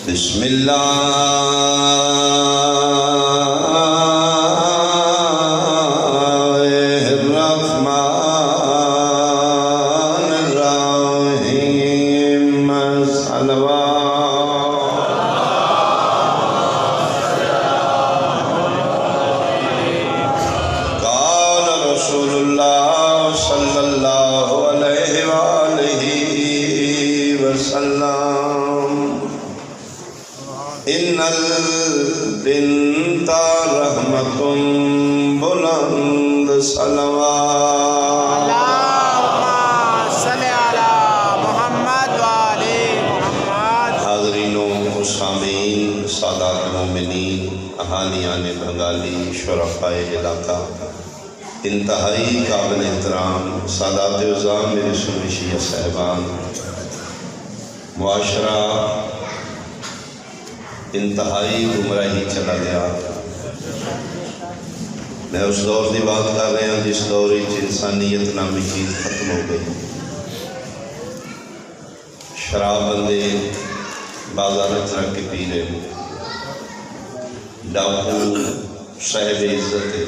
بسم اللہ الرحمن الرحیم قال رسول اللہ صلی اللہ علیہ وآلہ وسلم ان البنت رحمت بلند صلوات اللہم صلی علی محمد وآل محمد۔ حاضرین و سامعین، سادات مومنین، اہالیان بنگالی، شرفائے علاقہ، انتہائی قابل احترام سادات عظام، میرے سنی شیعہ صاحبان، معاشرہ انتہائی گمراہی چلا گیا۔ میں اس دور کی بات کر رہا ہوں جس دور انسانیت نامی چیز ختم ہو گئی۔ شراب بندے بازار رکھ کے پی رہے، ڈاکو صاحب عزت ہے،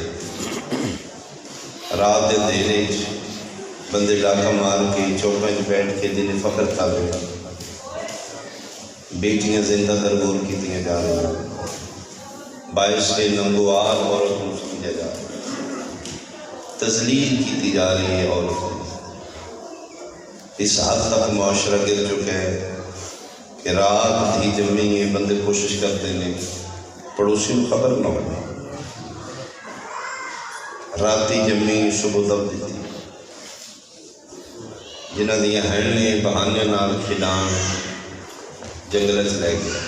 رات کے اندھیرے بندے ڈاکہ مار کے چوکیں بیٹھ کے جنہیں فخر کر رہے، بیٹیاں زندہ درگور کی جا رہی ہیں، باعث کے ننگوار عورتوں سمجھا جا رہا ہے، تذلیل کی جا رہی ہے عورتوں۔ اس حد تک معاشرہ گر چکا ہے کہ رات ہی جمی ہے، بندے کوشش کرتے ہیں پڑوسی کو خبر نہ ہو، راتی جمی صبح دب دیتی، جنہ دیا ہینڈ بہانے نال کھلان جنگل سے لے گیا۔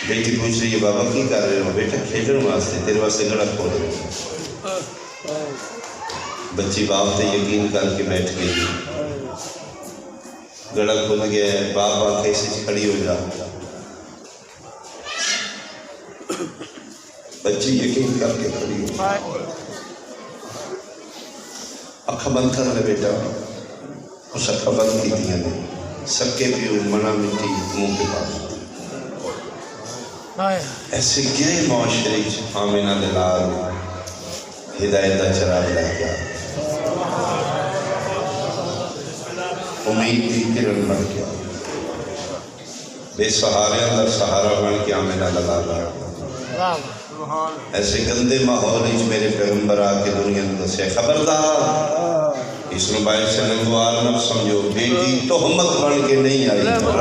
بیٹی پوچھ رہی ہے بابا کی کر رہے ہو؟ بیٹا کھیلنے واسطے، تیرے واسطے گڑا کھول رہے ہو۔ بچی باپ تے یقین کر کے بیٹھ گئی، گڑا کھل گیا ہے، باپ آ کے اسے کھڑی ہو جا، بچی یقین کر کے کھڑی ہو، اکھا بند کر لے بیٹا، اس اکھا بند کی دیا نے سکے پیو منا مٹی منہ کے پاس۔ ایسے گرے معاشرے آمینہ دلال ہدایت دا چراغ لے گیا، امید کی کرن بن گیا، بے سہارے اندر سہارا بن کے آمینہ دلال رہا۔ ایسے گندے ماحول ہی میرے پیغمبر آ کے دنیا میں دسے خبردار اس موبائل سے نگوار نہ سمجھو، بیٹی تہمت بن کے نہیں آئی، رحمت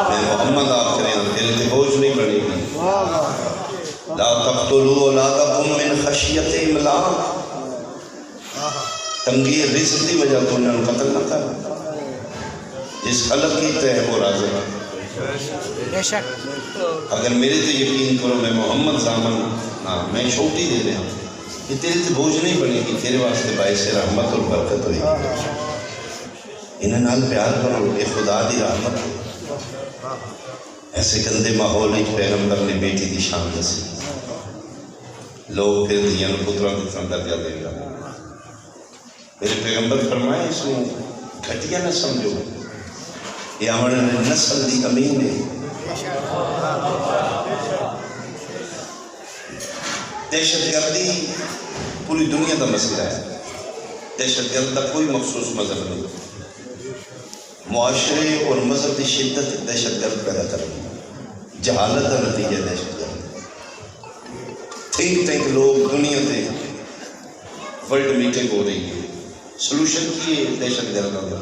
میں محمد آخرین دل کے بوجھ نہیں بڑھے گی۔ لا تقتلوا اولادکم من خشیت املاق، تنگی رزق دی وجہ تو انہوں نے قتل نہ کر، جس خلق کی تے وہ رازق۔ اگر میرے تے یقین کرو میں محمد زامن میں چھوٹی دے رہا ہوں، یہ تیرے تے بوجھ نہیں بنے گی، تیرے واسطے باعث رحمت اور برکت ہوئی گی۔ انہیں نال پیار کرو، اے خدا دی رحمت۔ ایسے گندے ماحول ہی پیغمبر نے بیٹی دی شان دسی، لوگ پھر دیاں پتروں کی طرح درجہ دے گا۔ میرے پیغمبر فرمائے اس میں گھٹیا نہ سمجھو، یہ ہمارے نسل دی امین ہے۔ دہشت گردی پوری دنیا کا مسئلہ ہے، دہشت گرد کا کوئی مخصوص مذہب نہیں، معاشرے اور مذہب کی شدت دہشت گرد پیدا کر رہی ہے، جہالت کا نتیجہ دہشت گرد۔ تھنک ٹینک لوگ دنیا سے ورلڈ میٹنگ ہو رہی ہے، سلوشن کی ہے دہشت گرد کا،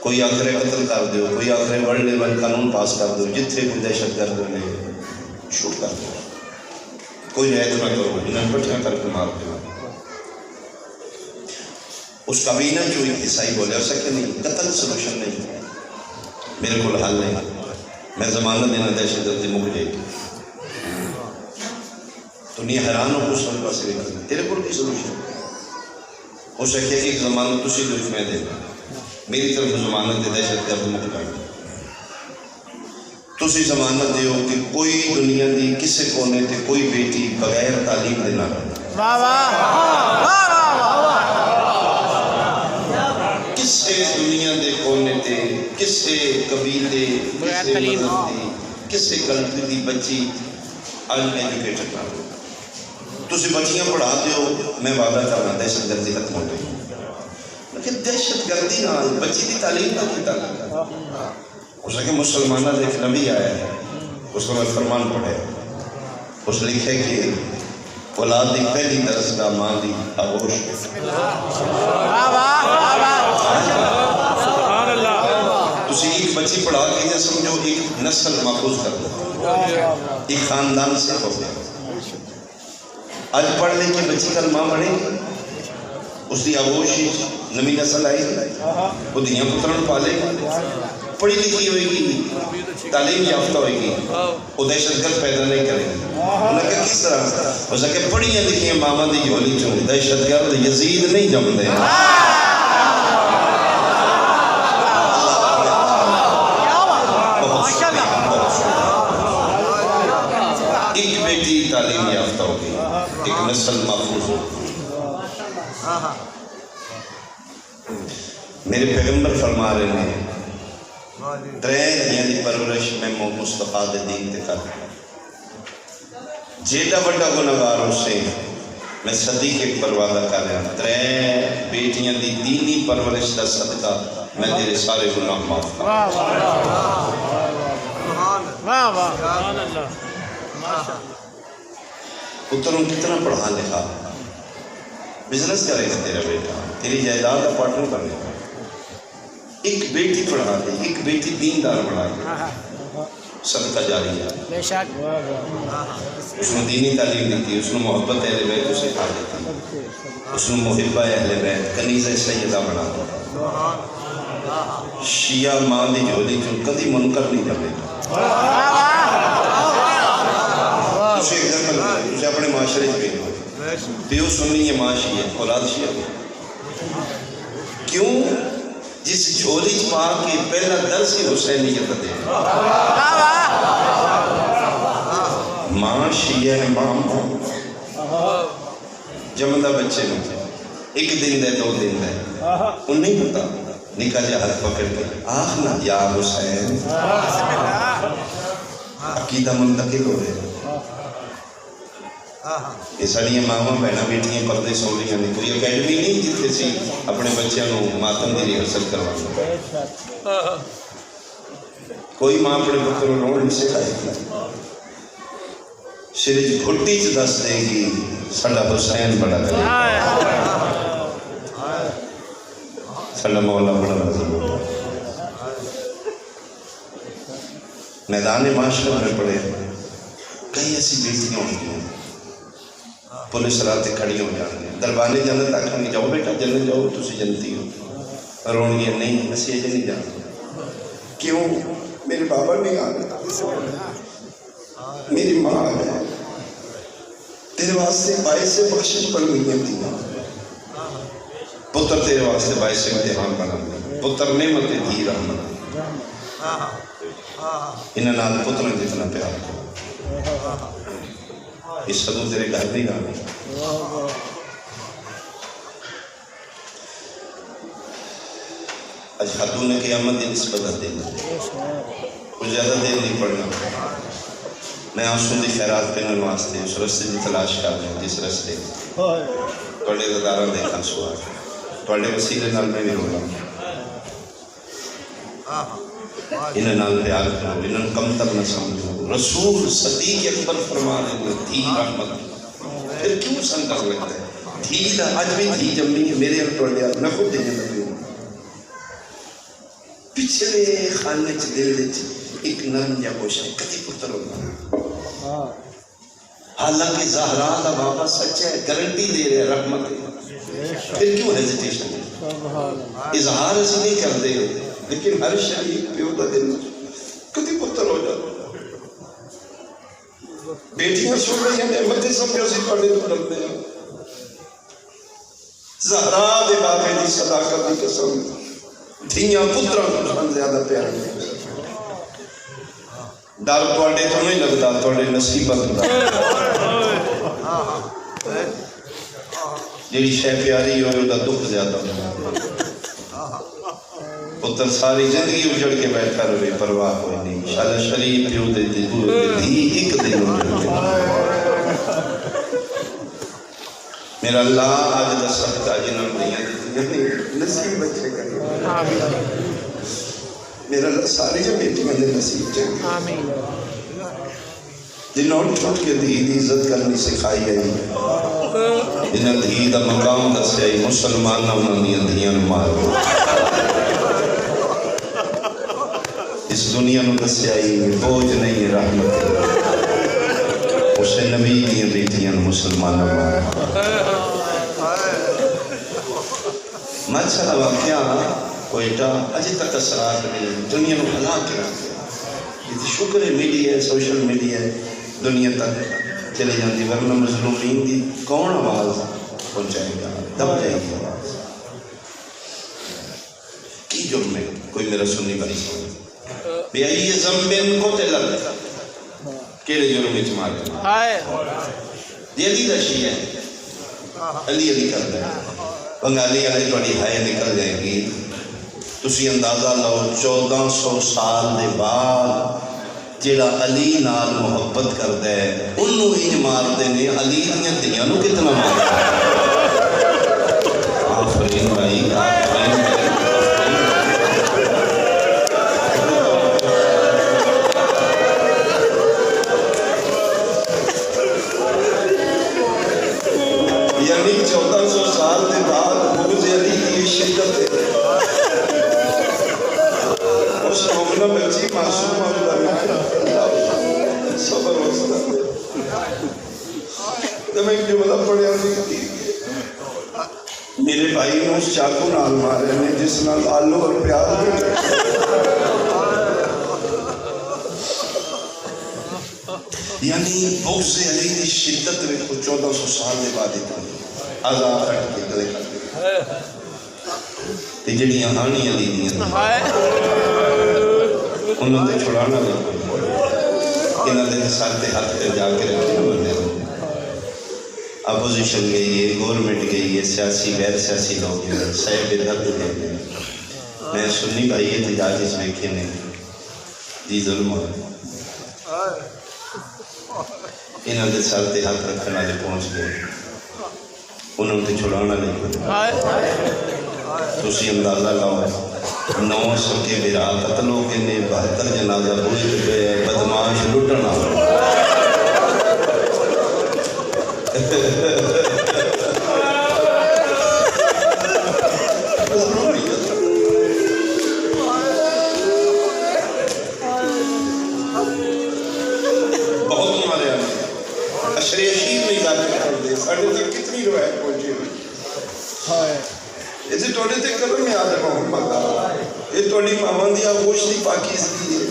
کوئی آخر قتل کر دو، کوئی آخر ورلڈ لیول قانون پاس کر دو، جتنے کوئی دہشت گرد نے شوٹ کر دو، کوئی رعایت نہ کرو، انہیں پٹھیاں کر کے مار دو۔ اس کابینہ جو عیسائی بولے اسے کہ نہیں، قتل سلوشن نہیں، میرے کو حل نہیں، میں زمانہ دینا دہشت گردی مک جائے گی۔ دنیا حیران ہو اس وقت پاسے دیکھا تیرے کو کی سلوشن، اسے کہ ایک زمانہ تسی جو میں دے میری طرف ضمانت دے دہشت گرد مک جائے گی۔ تسی ضمانت دیو کہ کوئی دنیا دی کسے کونے تے کوئی بیٹی بغیر تعلیم دینا رہا، کسے دنیا دے کونے تے کسے قبیلے کسے مذہب دی کسے کنٹری دی بچی ان ایجوکیٹڈ نہ ہو تسی بچیاں پڑھا دیو میں وعدہ کرنا دہشت گردی ختم ہو گئی لیکن دہشت گردی نال بچی دی تعلیم کا کی تعلق اس نے کہ مسلمانہ دے ایک نبی آیا ہے اس کو میں فرمان پڑھے اس لکھے کہ اولاد دی پہلی درسگاہ ماں دی آغوش تسی ایک بچی پڑھا کے یہ سمجھو ایک نسل محفوظ کر دو ایک خاندان سے ہو گیا آج پڑھ لے کے بچی کل ماں بڑھے گی اس دی آغوش نمی نسل آئی وہ دنیا پترن پالے گی پڑھی لکھی ہوئے گی تعلیم یافتہ ہوئے گی وہ دہشت گرد پیدا نہیں کرے گی انہوں نے کہا کس طرح ہو سکے پڑھیاں لکھیاں ماما دی جھولی چوں دہشت گرد یزید نہیں جم دے ایک بیٹی تعلیم یافتہ ہوگی ایک نسل محفوظ ہوگی میرے پیغمبر فرما رہے ہیں ترین یعنی پرورش میں مصطفیٰ دے دین تے کر جیڑا بڑا گناہگار ہو سے میں صدیق ایک پروادہ کر رہا ہوں ترین بیٹیاں دی دینی پرورش دا صدقہ میں تیرے سارے گناہ معاف کروں پتروں کتنا پڑھا لکھا بزنس کرے گا تیرا بیٹا تیری جائیداد کا پارٹنر بنے گا ایک بیٹی پڑھا دے ایک بیٹی دیندار پڑھا دے صدقہ جاری ہے بے شک اس نے دینی تعلیم دیتی اس نے محبت اہل بیت کو سکھا دیتی اس نے محبہ اہل بیت کنیز سیدہ بنا دیتا شیعہ ماں دی جھولی جو کدی منکر نہیں کرے گا اسے ایگزامپل اسے اپنے معاشرے میں پیو سننی یہ ماں شیعہ اولاد شیعہ کیوں جس جھولی پا کے پہلا درس ہی حسینیت دے ماں شیعہ ہے ماں جمدہ بچے میں ایک دن دے دو دن دے ان نہیں پتا نکاح جا ہاتھ پکڑ کے آخنا یا حسین عقیدہ منتقل ہو رہے یہ ساری ماما بہنا بیٹیاں پردے سو رہی ہیں کوئی اکیڈمی نہیں جتنے سی اپنے بچوں کو ماتم کی ریہرسل کروانا کوئی ماں اپنے بچوں کو روڑ نہیں سکھائے گی شریف گھٹی چ دس دے گی ساڈا حسین بڑا ساڈا مولا بڑا مضبوط میدان معاشرے میں پڑے کئی ایسی بیٹیاں ہوتی ہیں پولیس راتیں کھڑی ہو جاتی ہیں دربانے جنت آکھیں گے جاؤ بیٹا جنت جاؤ تسی جنتی ہو رون گے نہیں اسی یہ نہیں جانتے کیوں میرے بابا نہیں آ گیا میری ماں آ گیا تیرے واسطے باعث سے بخشش پڑ گئی ہیں پتر تیرے واسطے باعث سے امتحان بنا پتر نعمت دی رحمت انہاں نال پتر جتنا پیار کرو اس سدو تیرے گھر نہیں آنے اشہدو نے قیامت دی نسبت دینا کچھ زیادہ دیر نہیں پڑھنا میں آنسوں دی خیرات پہنن واسطے اس رستے دی تلاش کر رہا ہوں جس رستے توڑے دارہ دیکھا سوار توڑے وسیلے نال میں بھی رو رہا ہوں انہاں نال پیار کرو انہاں کم تر نہ سمجھو رسول صدیق اکبر فرما دے تھی رحمت پھر کیوں سن کر لگتا ہے تھی دا آج بھی تھی جمعی ہے میرے توڑے میں خود دینے لگی ہوں پچھلے خانے چ دل ایک نرم یا کوشش کتی پتر ہوگا حالانکہ زہرا دا بابا سچ ہے گارنٹی دے رہے رحمت پھر کیوں ہیزیٹیشن اظہار اس نہیں کر دے لیکن ہر شریف پیو دا دل کتی پتر ہو جاتا بیٹیاں سن رہی ہیں نعمتیں سمجھو سی پڑھے تو ڈرتے ہیں زہرا دے بابے دی صداقت دی قسم دھیاں پتروں کو زیادہ پیار نہیں ڈر توڑے تو نہیں لگتا توڑے نصیبت جیڑی شے پیاری ہوئے دا دکھ زیادہ پتر ساری زندگی اجڑ کے بیٹھا رہے پرواہ کوئی نہیں شالا شریف پیو دے دھی ایک دن اجڑ کے میرا اللہ آج دا صدقہ جنہوں دیا نصیب بچے کرے میرا اللہ ساری جو بیٹی میں دے نصیب چاہیے جنہوں چھوٹ کے دھی دی عزت کرنی سکھائی ہے جنہوں دھی دا مقام دسے آئی مسلمان نہ انہوں نے دھیاں مار اس دنیا میں دسے آئی بوجھ نہیں رحمت اسے نبی کی بیٹیاں مسلمان نہ مار مچھل واقعہ کوئٹہ اجی تک اثرات نہیں دنیا میں ہلا کے رکھتے یہ شکر ہے میڈیا ہے سوشل میڈیا ہے دنیا تک چلے جاندی ورنہ مظلومین دی کون آواز پہنچائے گا دب جائے گی آواز کی جرم ہے کوئی میرا سنی بھائی سوئی بے آئی زمبین کو تلل کیلے جرم اچ مارے یہ علی رشی ہے علی کر دیں بنگالی علی بڑی ہائے نکل جائے گی تسی اندازہ لو 1400 سال دے بعد جیڑا علی نال محبت کر دے انہوں ہی مار دینے علی دیاں دیاں نو کتنا مار دے آفرین بھائی آفرین بھائی یعنی 1400 سال دے بعد بغض علی کی شدت ہے اس مومنہ بچی معصوم اللہ صبر وسطہ جب ایک جملہ پڑھے آنے کی میرے بھائی نے اس چاکو نال مارے نے جس نال آلو اور پیاز بیٹھے یعنی بغض علی کی شدت میں کو 1400 سال دے بعد اتنا آزاد کٹ کے گلے کر دے تے جڑیاں ہانی علی دیاں انہوں نے چھڑانا نہیں انہوں نے ساتھ ہاتھ پہ جا کے رکھے بندے اپوزیشن گئی ہے گورنمنٹ گئی ہے سیاسی غیر سیاسی لوگ ہیں صاحب ادھر دے گئے میں سنی بھائی احتجاج اس میں کھینے جی ظلم ہو انہوں نے ساتھ ہاتھ رکھنے والے پہنچ گئے انہوں نے چھڑانا نہیں تو اسی اندازہ لاؤ 900 کے بیرا قتل ہو کے نے 72 جنازہ بوجھ پہ بدماش لٹنا بہت ہمارے آنے اشری اشیر میں جانے کر دے ساڑھے تک کتنی روایت پہنچی ہوئی اسے توڑے تے کرم یاد ہے محمد یہ توڑی مامان دیا گوش دی پاکیزگی ہے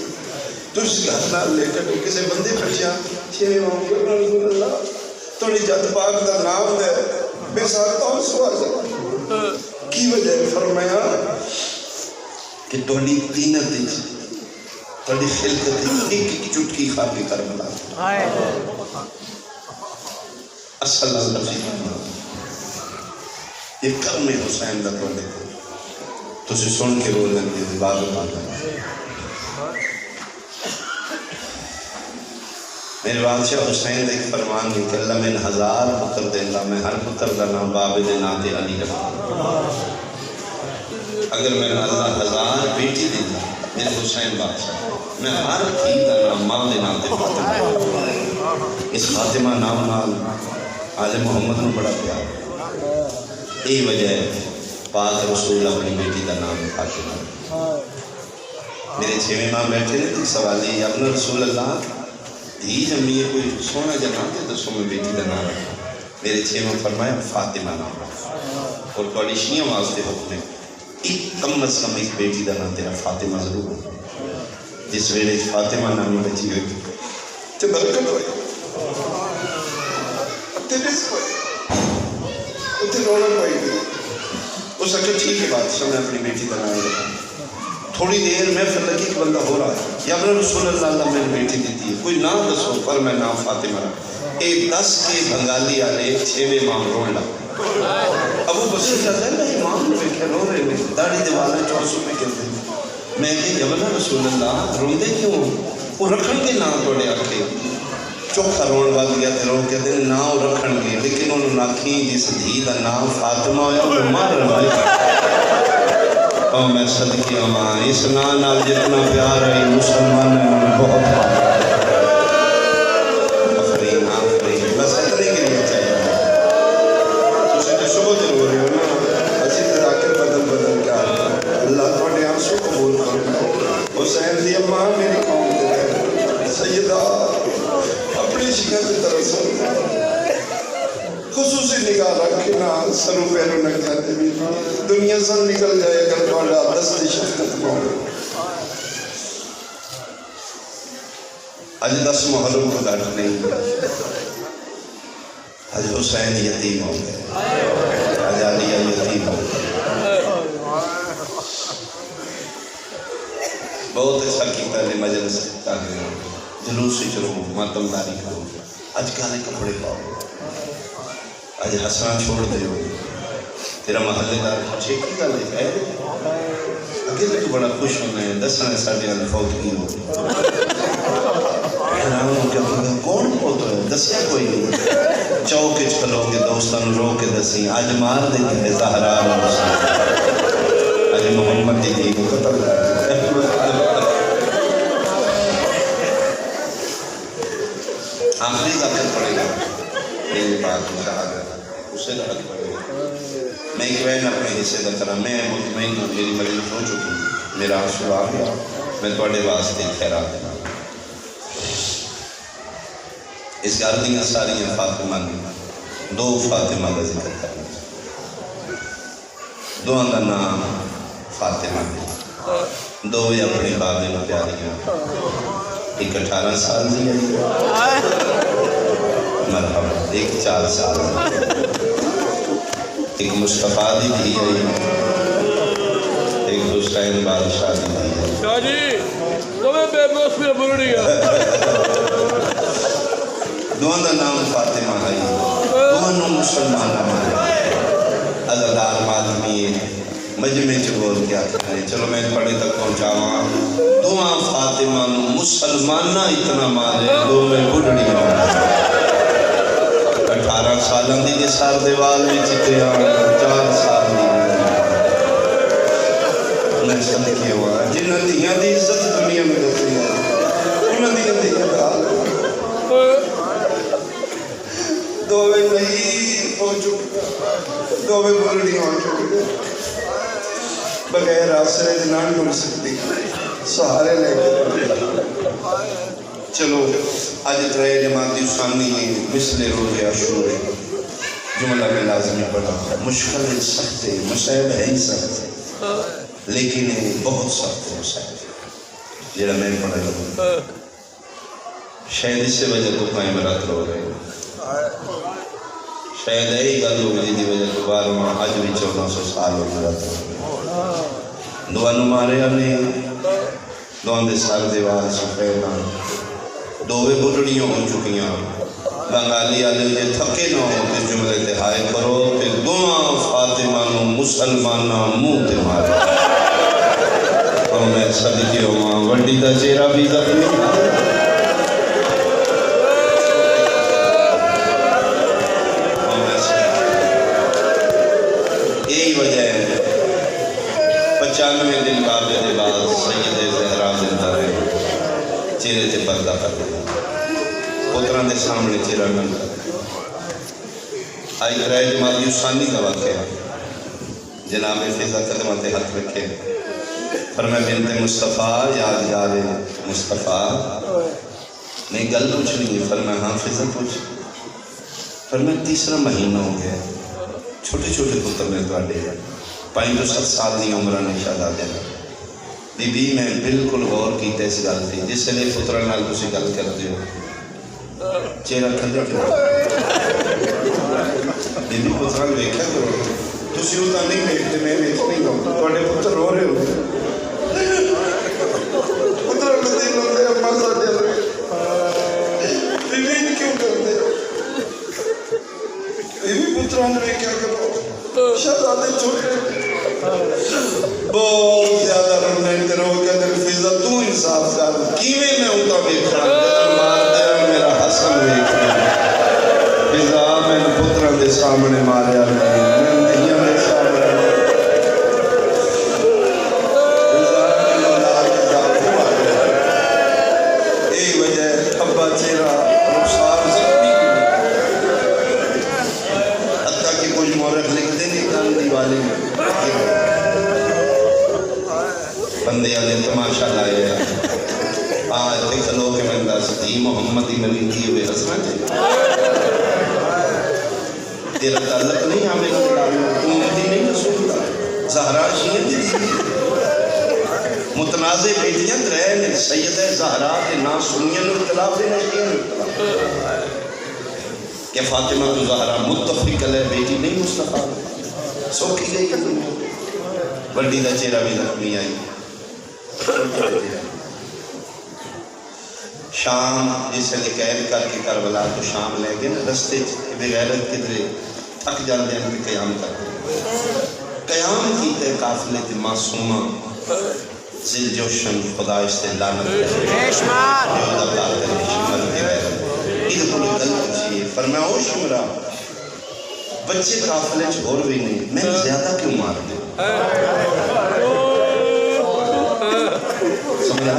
تو اس گھرنا لے کر کسے بندے پرچیا چھے محمد رسول اللہ توڑی جد پاک دا نام دے بے ساتھ اور سوال کی وجہ فرمایا کہ توڑی تینت دی توڑی خلقت دی ایک چٹکی خوابی کرملا اصل اللہ یہ کرم حسین دا تو دیکھو تو سے سن کے رو لگے باغ پاتا میرے بادشاہ حسین دیکھ فرمان نکلا میں 1000 پتر دینا میں ہر پتر دا نام باب دے ناتے علی رکھا اگر میں اللہ 1000 بیٹی دینا میرے حسین بادشاہ میں ہر تھی دا نام ماں دے ناتے فاطمہ اس فاطمہ نام نال آل محمد نے بڑا پیار یہی وجہ ہے پاک رسول اپنی بیٹی کا نام فاطمہ میرے چھویں ماں بیٹھے نے تھی سوالی اپنا رسول اللہ دھی جمی ہے کوئی سونا جنام دے تو سو میں بیٹی کا نام رکھا میرے چھویں فرمایا فاطمہ نام اور توڑی شیعہ واسطے حکم ہے ایک کم از کم ایک بیٹی کا نام تیرا فاطمہ ضرور ہے جس ویلے فاطمہ نامی بچی ہوئی تے برکت ہوئی تے رزق ہوئی تے رونق ہوئی اس اکر ٹھیک ہے بات میں اپنی بیٹی کا نام رکھا تھوڑی دیر میں پھر لگی کہ بندہ ہو رہا ہے یا اپنا رسول اللہ میں بیٹی دیتی ہے کوئی نام دسو پر میں نام فاطمہ رکھا ایک 10 کے بنگالی آلے 6ویں امام روڑ لگا ابو بصیر جاتا ہے میں امام میں کیا رو رہے ہیں داڑھی دیوالا 400 میں کہتے ہیں میں کہ جبنا رسول اللہ روندے کیوں وہ رکھن کے نام توڑے آکے چوکھا رون بات گیا تے رو کے دن نام رکھن گے لیکن انہوں ناکھیں جس دھی دا نام فاطمہ ہویا وہ مارن اور میں صدقی ہوں اس نال جتنا پیار ہے مسلمان ہے بہت آفرین آفرین بس اتنے کے لیے چاہیے تسی تو صبح دل ہو رہے ہو نا اسی طرح کے بدل کیا اللہ تھوڑے آنسو قبول کرنا حسین دی اماں میری قوم دے سیدہ اپنی شکل کی طرف سے خصوصی نگاہ رکھنا سرو پیرو نہ کہتے بھی دنیا سے نکل جائے اگر تھوڑا دستی شفقت پاؤں آج 10 محرم کو ڈاٹ نہیں آج حسین یتیم ہو گئے آج علیہ یتیم ہو گئے بہت اچھا کی پہلے مجلس جلوسی چلو ماتم داری کرو آج کالے کپڑے پاؤ آج ہسنا چھوڑ دے ہو تیرا محلے دار پوچھے کی گل ہے اکیلے تو بڑا خوش ہونا ہے 10 سال ساڑھے آنے فوت کی ہو حیران ہو کیا کہا کون فوت ہے دسیا کوئی نہیں چوک چلو کے دوستان رو کے دسی آج مار دیں گے زہرا آج محمد دی کو قتل آخری ذکر پڑے گا میرے پاک شہادت اسے لحظ پڑے گا میں ایک وین اپنے حصے کا کرا میں مطمئن ہوں میری مجلس ہو چکی میرا عرصہ آ گیا میں توڑے واسطے خیرات دینا اس گاردیاں ساری فاطمہ نے 2 فاطمہ کا ذکر کرنا 2 کا نام فاطمہ نے 2 اپنی بابے میں پیاریاں ایک 18 سال دی ہے مرحبا ایک 4 سال ایک مصطفیٰ دی بھی ہے ایک حسین بادشاہ دی بھی ہے شاہ جی تمہیں بے موس پہ بول رہی ہے 2 کا نام فاطمہ ہے 2 مسلمان ہمارے عزدار مادمی مجمع چبول کیا کرنے چلو میں پڑھے تک پہنچاواں 2 فاطمہ مسلمانہ اتنا مارے 2 میں بڑھڑی ہوں 18 سالوں دی سار دیوال میں چکے آن 4 سال دی میں صدقی ہوا جنہ دیاں دی عزت دنیا میں دیتی ہے انہوں دیاں دیاں دال 2 میں نہیں ہو چکا 2 میں بڑھڑی ہو چکے بغیر آسرے دنان ڈھول سکتی سہارے لے کے چلو آج ترے جماعتی ثانی مثل روح عاشور جملہ میں لازمی پڑھا مشکل سخت ہے مصیب ہے ہی سخت ہے لیکن بہت سخت ہے مصیب جڑا میں پڑھا لوں شاید اس سے وجہ تو قائم رات رو رہے شاید ایک گل ہو گئی دی وجہ تو 12 آج بھی 1400 سال ہو گیا دعا نمارے آنے دعا دے سال دیوال سفیدان 2 بڑھڑیوں ہو چکیاں بنگالی آلے جے تھکے نہ ہو تے جملے تے ہائے کرو تے 2 فاطمہ نو مسلمانہ منہ تے مارے اور میں صدقی ہوں وڈی دا چہرہ بھی زخمی یہی وجہ ہے 95 دن کعبے دے بعد سید زہرا زندہ رہے چہرے تے پردہ کر دیا پتران دے سامنے چہرہ نہ آئی کرائے جماعتی ثانی کا واقعہ جناب فضا قدمت حق رکھے فرمائے بنت مصطفیٰ یاد یاد مصطفیٰ نہیں گل پوچھ نہیں ہے فرمائے ہاں فضا پوچھ فرمائے 3 مہینہ ہو گیا چھوٹے چھوٹے پتر نے تو آڈے 5 تو 7 سال نہیں عمرہ نے شہزادے نے بی بی میں بالکل غور کیتے اس گل تھی جس لئے پتران نال کسی گل کر دیو چہرہ کھلے کیوں بی بی پتران ویکھا کرو تسی ہوتا نہیں ویکھتے میں ویکھ نہیں ہوں توڑے پتر رو رہے ہو پتران نے دیکھ لندے اممہ ساتھ جل رہے بی بی کیوں کرتے بی بی پتران ویکھا کرو شہزادے چھوٹے بہت زیادہ رونے تے رو کے ویکھنا جدن مارتے ہیں میرا حسن ویکھنا فضا میں پتروں دے سامنے ماریا نہیں میں دھیاں دے سامنے فضا میں اولاد دا ماریا یہی وجہ ابا چہرہ رخسار زخمی حتیٰ کہ کچھ مورخ لکھتے نہیں کان دیوالی میں بندے آنے تماشا لائے آج تک کھلو کے میں دس دی محمدی ملی کی ہوئے حسنا چاہیے تیرا تعلق نہیں ہمیں امتی نہیں رسول اللہ زہرا شیئن دی متنازع بیٹیاں رہے سید زہرا کے نا سنین اختلاف ہے شیئن اختلاف کہ فاطمہ تو زہرا متفق علیہ بیٹی نہیں مصطفیٰ سوکھی گئی بڑی دا چہرہ بھی زخمی آئی شام جسے قید کر کے کربلا تو شام لے گئے نا رستے بغیرت کدھرے تھک جاندے ہیں کہ قیام کرتے قیام کیتے قافلے تے معصومہ ذل جوشن خدا استعلانت بیشمار جو دبلا کرے شمر کے غیرت یہ تو کوئی دل پوچھئے فرمایا او شمرہ بچے قافلے چھوڑ بھی نہیں میں زیادہ کیوں مار دیں سمجھا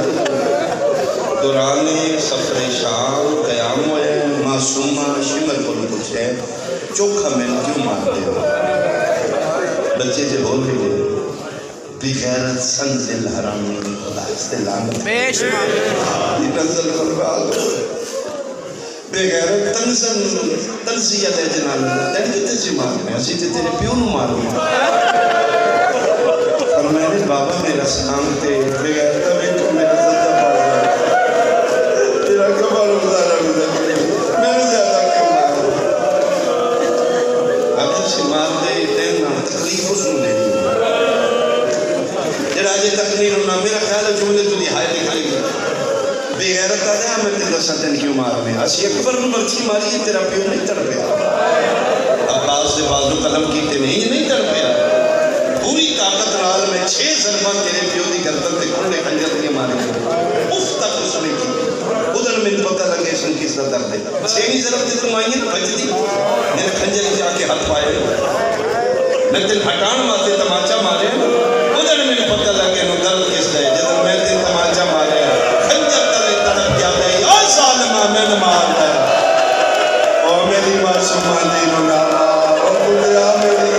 دوران سفر شام قیام ہوئے معصومہ شمر کو پوچھے چوکھا میں کیوں مارتے ہو بچے سے بول بھی گئے بغیرت سنزل حرامی خدا استعلانت بیشمار یہ نزل فرمال بغیرت تنزیت جنال تین کتے سے مارنے اسی تیرے پیوں نو مارنے اور میں نے بابا میرا سلام تے بغیرتا میں تو میرا زدہ پاس تیرا کبھار مزارہ گزر میں نے زیادہ کیوں مارا اگر سے مار دے دینا تکلیف اس نے دے جڑا جے تکلیف ہونا میرا خیال ہے جملے تو نہایت دکھائی گئی بغیرت آدھے ہمیں تیرا ساتن کیوں مارنے اسی اکبر مرچی ماری ہے تیرا پیوں نہیں تڑ پیا عباس سے بازو قلم کیتے نہیں تڑ پیا پوری طاقت نال میں 6 ضربان تیرے پیو دی گردن تے کھڑے خنجر کے مارے اف تک اس نے کی ادھر میں پتہ لگے سن کس طرح درد ہے 6 ضرب تے مائیں بچ دی میرے خنجر جا کے ہاتھ پائے میں تن ہٹان واسطے تماچا مارے ادھر میں پتہ لگے نو درد کس طرح جب میں تن تماچا مارے خنجر تلے تڑپ گیا گئی او ظالمہ میں نہ مارتا او میری معصومہ دی نو نارا او خدا میری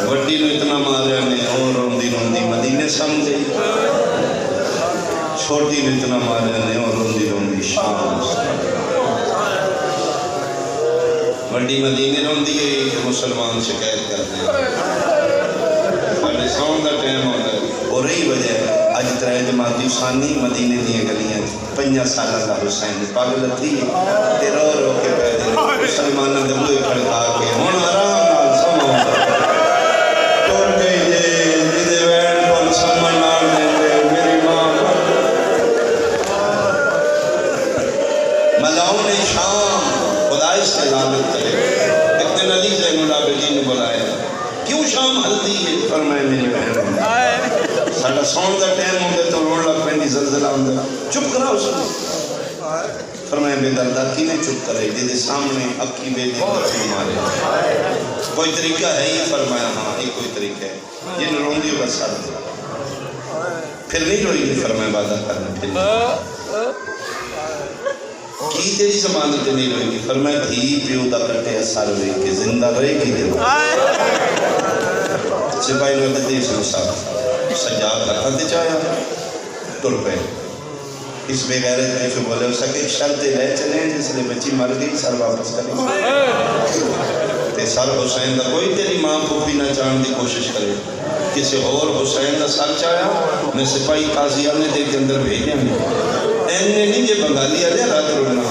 وڈی نو اتنا ماریا نے اور روندی روندی مدینے سمجھے چھوٹی نو اتنا ماریا نے اور روندی روندی شام وڈی مدینے روندی ہے کہ مسلمان شکایت کرتے ہیں پہلے سون دا ٹائم ہوتا ہے اور رہی وجہ اج ترے جماعتی ثانی مدینے دیا گلیاں 5 سالہ کا حسین پاگل تھی تے رو رو کے پیدے مسلمانوں دے بوئے کھڑکا کے ہن آرام نال سمو ملاؤں نے شام خدا اس کے لعنت کرے ایک دن علی زین العابدین نے بلایا کیوں شام ہلدی ہے فرمائے میری بہن ساڑھا سون دا ٹائم ہوندے تو روڑ لگ پہنی زلزلہ ہوندے چپ کرا اس کو فرمائے بے دردہ کی نے چپ کرے دے سامنے اکی بے دردہ مارے کوئی طریقہ ہے یہ فرمایا ہاں یہ کوئی طریقہ ہے یہ روندی ہوگا سر پھر نہیں روئی گی فرمائے عبادت کرنا پھر کی تیری زمانت نہیں روئی گی فرمائے دھی پیو دا کٹے اثر ہوئی کہ زندہ رہے گی دے سپاہی نے دیش نصاب سجاد کا ہاتھ چایا تر پہ اس بے غیرت میں جو بولے ہو سکے شرط لے چلیں جس لئے بچی مر گئی سر واپس کریں تے سر حسین دا کوئی تیری ماں پھوپھی نہ چاہن دی کوشش کرے کسی اور حسین دا سر چایا میں سپاہی قاضی نے دے کے اندر بھیجیں اینے نہیں یہ بنگالی آلے رات رونا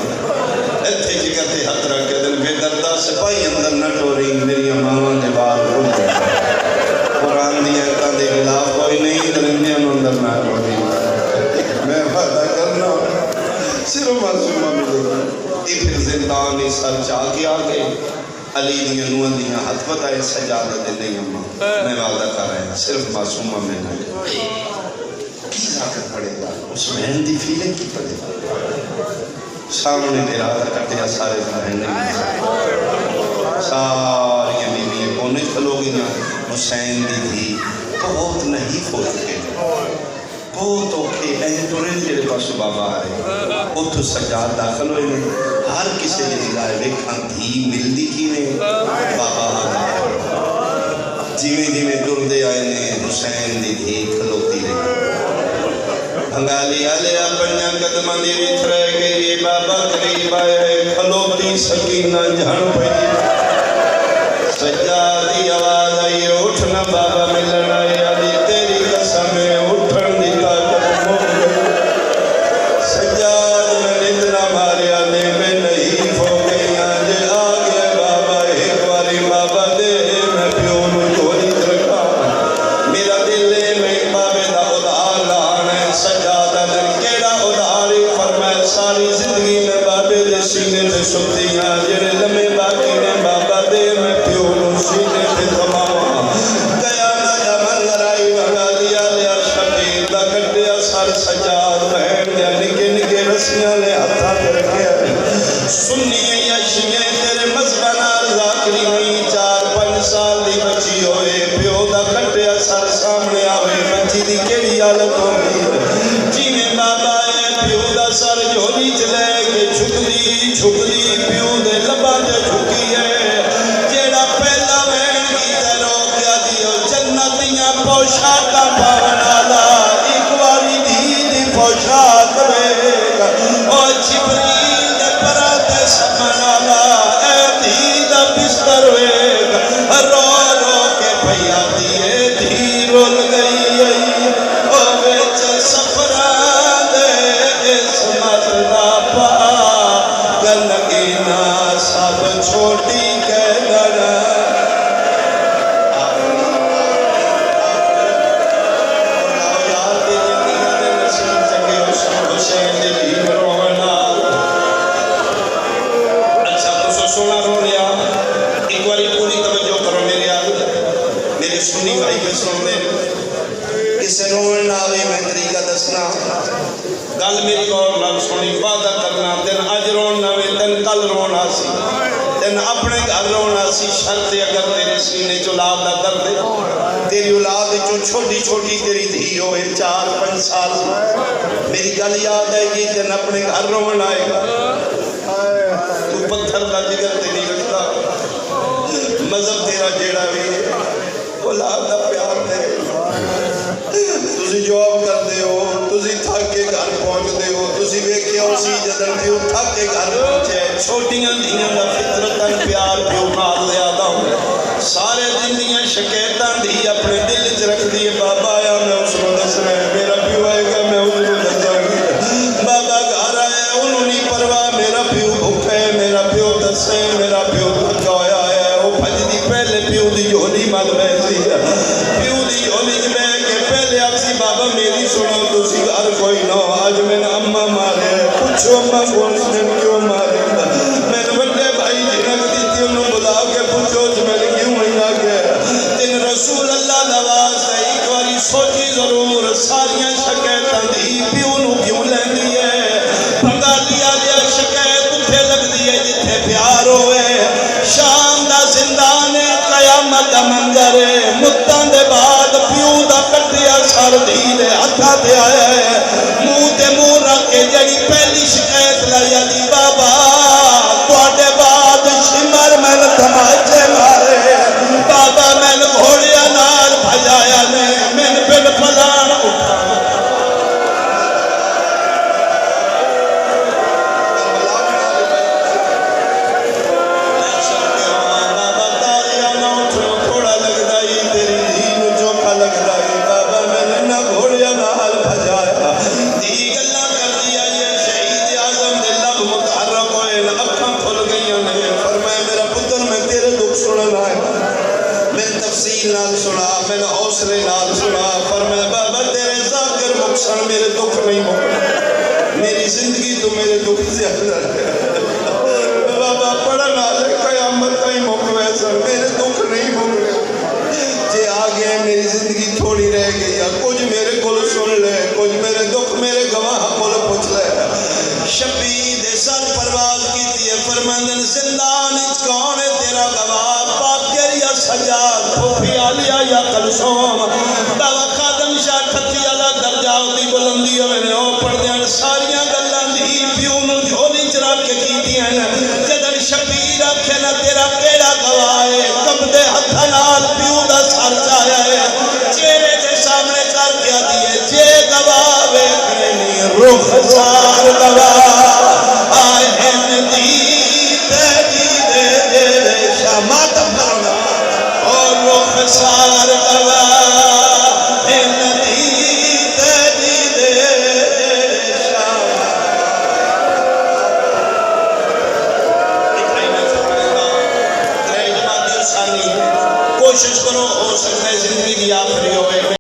ایتھے جگہ تے ہاتھ رکھ کے دن بے دردہ سپاہی اندر نہ ٹوری میری ماں دے بار روک قرآن دیا کا دے خلاف کوئی نہیں درندیاں اندر نہ ٹوری میں وعدہ کرنا صرف معصومہ ملے گی پھر زندان سر چاہ کے آگے علی دیا نوہ دیا ہاتھ بتائے سجادہ دے نہیں اماں میں وعدہ کر رہا ہے صرف معصومہ میں نہ کی ذاکر پڑے گا اس مہندی فیلنگ کی پڑے گا سامنے میرا آدھا کٹیا سارے بہن ساری بیوی کونے کھلو گیا حسین دی تھی بہت نہیں ہو چکے بہت اوکے این تورین جیرے پاس بابا آئے اتھو سجاد داخل ہوئے ہر کسی نے دلائے ویکھاں تھی ملدی کی نے بابا آئے جیویں جیویں دردے آئے نے حسین دی تھی کھلوتی رہی بھنگالی آلے اپنیا قدمہ دی ریتھ رہ گئی بابا قریب آئے کھلوتی سکینہ جھن پہی سجادی آواز آئی اٹھنا بابا ملن آئے علی تیری قسم اٹھن دی طاقت مک گئی سجاد میں اتنا ماریا نے میں نہیں ہو گئی آج آگے بابا ایک باری بابا دے میں پیونو جوڑی رکھا میرا دلے میں بابے دا ادھار لانے سجادہ در کیڑا ادھاری فرمائے ساری زندگی میں بابے دے سینے دے سکتیاں جنہیں لمحے باقی نے بابا دے میں پیونو سینے دے تمام گیا ناجا منظر آئی بھگا لیا لیا شبیر دا کٹیا سر سجاد بہن دیا نکے نکے رسیاں لے ہتھا کر کے سنیے یا شیئے تیرے مذہبنا ذاکری نہیں 4-5 سال دی بچی ہوئے پیو دا کٹیا سر سامنے آوے بچی دی کیڑی حالت ہوگی جی میں بابا ہے پیو دا سر جھولی چلے کے چھکلی پیو دے لبا دے چھکی ہے جیڑا پہلا بہن کی تیرو کیا دیو جنتیاں پوشاکا پاونالا ایک واری دی پوشاک رہے گا اور جبریل دے پراتے سمنالا اے دی دا بستر رہے گا رو رو کے پہیا دیئے دی رول گئی او بیچ سفرہ دے اس مطلع پا گلگینا سب چھوٹی کے لڑا گل میری اور لگ سنی وعدہ کرنا تین اج رونا وے تین کل رونا سی تین اپنے گھر رونا سی شرط اگر تیرے سینے چ اولاد دا درد تیری اولاد چو چھوٹی چھوٹی تیری دھی ہوئے 4-5 سال میری گل یاد ہے کہ تین اپنے گھر رونا آئے گا تو پتھر دا جگر تے نہیں رکھتا مذہب تیرا جیڑا بھی اولاد دا پیار دے تسی جواب کر دے ہو تسی تھک کے گھر پہنچ دے ہو تسی ویکھے ہو سی جدن پیو تھک کے گھر پہنچے چھوٹیاں دیاں دا فطرتاً پیار پیو نال زیادہ ہوں سارے دن دیاں شکایتاں دی اپنے دل چ رکھ دیے بابا آیا میں اس کو دسنا ہے میرا پیو آئے گا میں اس کو دساں گی بابا گھر آیا انہوں نہیں پرواہ میرا پیو بھوکا ہے میرا پیو دسے میرا پیو تھکا ہویا ہے وہ بھج دی پہلے پیو دی جھولی مل بیٹھی ہے پیو دی جھولی چ بیٹھ کے پہلے آپ سی بابا میری سنو تسی گھر کوئی نہ آج میں نے اماں مارے پوچھو اماں کون سے کیوں مارے میں نے بڑے بھائی جنک دی تھی انہوں بلا کے پوچھو میں نے کیوں ہی نہ گیا تین رسول اللہ نواز ہے ایک باری سوچی ضرور ساریاں شکایتاں دی پیو نو کیوں لیندی ہے بھنگا لیا لیا شکایت اٹھے لگ دی ہے جتھے پیار ہوئے شام دا زندان قیامت دا منظر ہے مدتاں دے بعد پیو دا کٹیا سر دی دے ہتھاں تے آیا ہے منہ تے منہ رکھ کے جڑی پہلی شکایت لائی علی میں تفصیل نال سنا، میں حوصلے نال سنا، فرمایا بابا تیرے ذاکر مکسن میرے دکھ نہیں مکنے، میری زندگی تو میرے دکھ زیادہ ہے بابا پڑھن والے قیامت نہیں مکوے سر میرے دکھ نہیں مکنے، جے آ گئے میری زندگی تھوڑی رہ گئی ہے، کچھ میرے کو سن لے، کچھ میرے دکھ میرے گواہ کو پوچھ لے۔ شبیر دے سر پرواز کی ہے، فرماندن زندان اچ کون ہے تیرا گواہ، باقر یا سجاد، پھوپھی آلیا یا کلثوم، بابا خادم شاہ ٹھتی والا درجہ دی بلندی میں او پڑھدیاں ساریاں گلاں دی پیو نو جھولی چ رکھ کے کیتیاں جدن شبیر آکھے نا تیرا کیڑا گواہ ہے، کمدے ہتھاں نال پیو دا سر چایا ہے، چہرے دے سامنے کر کے آدھی ہے جے گواہ ویکھنے نہیں رخ سار گواہ